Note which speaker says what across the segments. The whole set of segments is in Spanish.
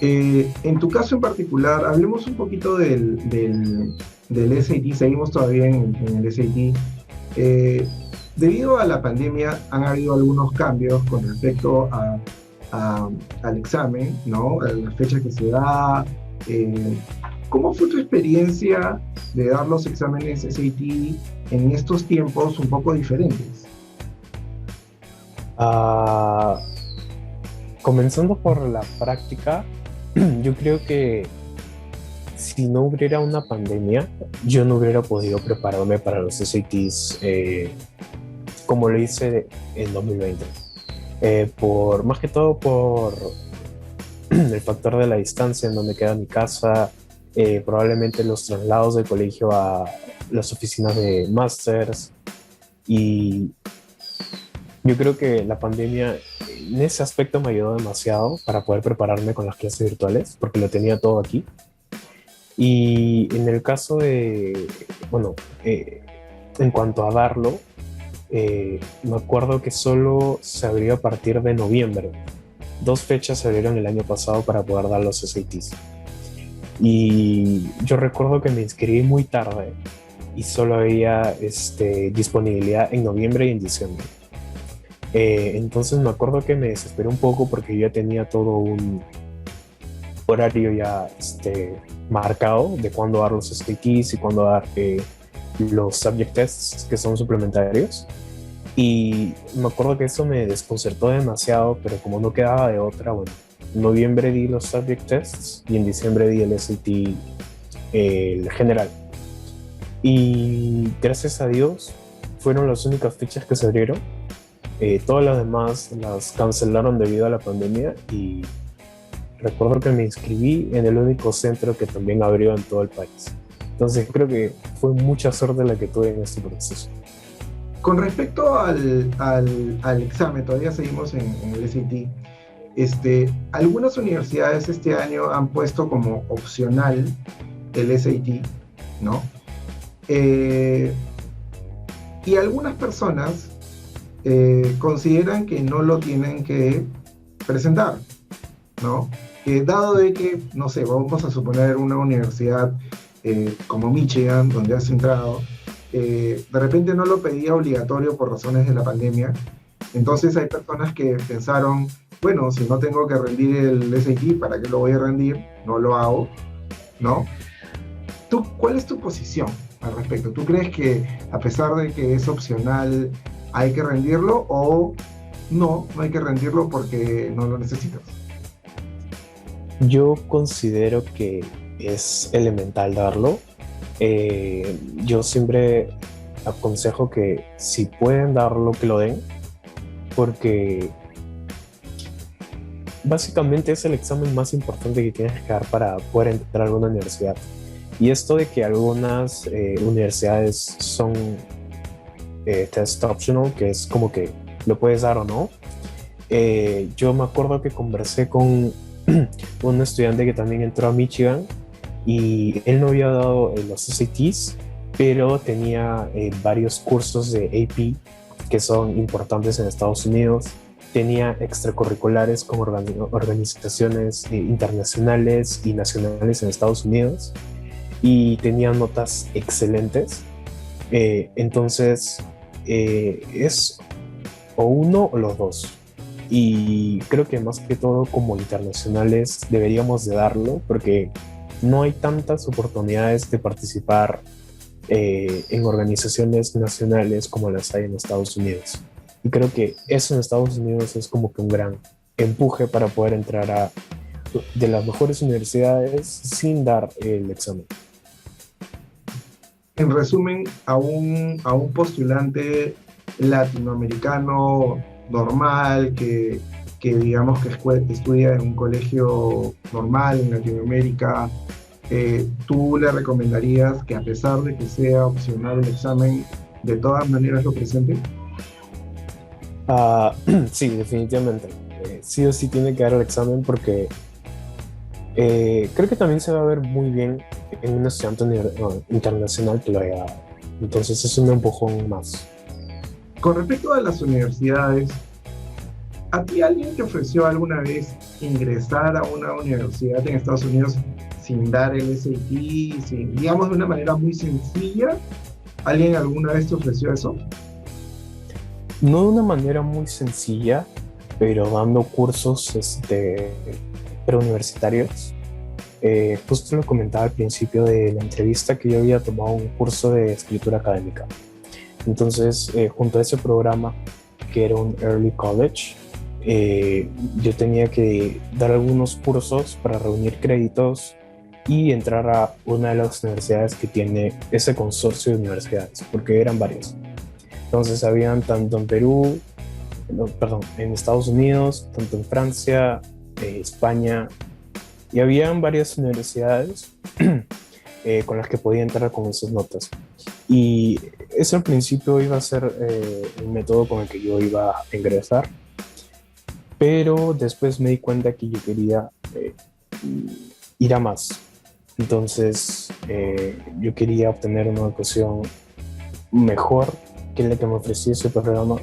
Speaker 1: En tu caso en particular, hablemos un poquito del SAT, seguimos todavía en el SAT. Eh, Debido a la pandemia han habido algunos cambios con respecto a- al examen, ¿no? A la fecha que se da. eh, ¿Cómo fue tu experiencia de dar los exámenes SAT en estos tiempos un poco diferentes?
Speaker 2: Ah, Comenzando por la práctica, yo creo que si no hubiera una pandemia, yo no hubiera podido prepararme para los SATs como lo hice en 2020. Más que todo por el factor de la distancia en donde queda mi casa, probablemente los traslados del colegio a las oficinas de másters y yo creo que la pandemia en ese aspecto me ayudó demasiado para poder prepararme con las clases virtuales, porque lo tenía todo aquí. Y en el caso de, bueno, eh, en cuanto a darlo, me acuerdo que solo se abrió a partir de noviembre. Dos fechas se abrieron el año pasado para poder dar los SATs. Y yo recuerdo que me inscribí muy tarde y solo había disponibilidad en noviembre y en diciembre. Entonces me acuerdo que me desesperé un poco porque yo ya tenía todo un horario ya marcado de cuándo dar los SATs y cuándo dar los subject tests que son suplementarios. Y me acuerdo que eso me desconcertó demasiado, pero como no quedaba de otra, bueno, en noviembre di los subject tests y en diciembre di el SAT, el general. Y gracias a Dios fueron las únicas fechas que se abrieron. Todas las demás las cancelaron debido a la pandemia y recuerdo que me inscribí en el único centro que también abrió en todo el país. Entonces creo que fue mucha suerte la que tuve en este proceso.
Speaker 1: Con respecto al examen, todavía seguimos en el SAT. Algunas universidades este año han puesto como opcional el SAT, ¿no? Eh, y algunas personas consideran que no lo tienen que presentar, ¿no? Dado de que, no sé, vamos a suponer una universidad como Michigan, donde has entrado, de repente no lo pedía obligatorio por razones de la pandemia. Entonces hay personas que pensaron, bueno, si no tengo que rendir el SAT, ¿para qué lo voy a rendir? No lo hago, ¿no? ¿Cuál es tu posición al respecto? ¿Tú crees que a pesar de que es opcional, hay que rendirlo o no hay que rendirlo porque no lo necesitas?
Speaker 2: Yo considero que es elemental darlo. Yo siempre aconsejo que si pueden darlo, que lo den, porque básicamente es el examen más importante que tienes que dar para poder entrar a alguna universidad. Y esto de que algunas universidades son test optional, que es como que lo puedes dar o no. Yo me acuerdo que conversé con un estudiante que también entró a Michigan y él no había dado los SATs, pero tenía varios cursos de AP que son importantes en Estados Unidos. Tenía extracurriculares con organizaciones internacionales y nacionales en Estados Unidos y tenía notas excelentes. Entonces, es o uno o los dos. Y creo que más que todo como internacionales deberíamos de darlo porque no hay tantas oportunidades de participar en organizaciones nacionales como las hay en Estados Unidos. Y creo que eso en Estados Unidos es como que un gran empuje para poder entrar a de las mejores universidades sin dar el examen.
Speaker 1: En resumen, a un postulante latinoamericano normal que digamos que estudia en un colegio normal en Latinoamérica, ¿tú le recomendarías que a pesar de que sea opcional el examen, de todas maneras lo presente?
Speaker 2: Ah, sí, definitivamente. Sí o sí tiene que dar el examen porque creo que también se va a ver muy bien en un estudiante internacional que lo haya dado. Entonces es un empujón más.
Speaker 1: Con respecto a las universidades, ¿A ti alguien te ofreció alguna vez ingresar a una universidad en Estados Unidos sin dar el SAT, digamos de una manera muy sencilla? ¿Alguien alguna vez te ofreció eso?
Speaker 2: No de una manera muy sencilla, pero dando cursos preuniversitarios. Justo lo comentaba al principio de la entrevista que yo había tomado un curso de escritura académica. Entonces, junto a ese programa, que era un Early College, yo tenía que dar algunos cursos para reunir créditos y entrar a una de las universidades que tiene ese consorcio de universidades, porque eran varias. Entonces, habían tanto en Perú, no, perdón, en Estados Unidos, tanto en Francia, España, y habían varias universidades con las que podía entrar con esas notas. Y eso al principio iba a ser el método con el que yo iba a ingresar, pero después me di cuenta que yo quería ir a más. Entonces yo quería obtener una educación mejor que la que me ofrecía ese programa,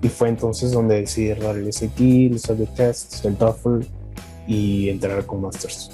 Speaker 2: y fue entonces donde decidí dar el SAT, el Subject Test, el TOEFL y entrar con Masters.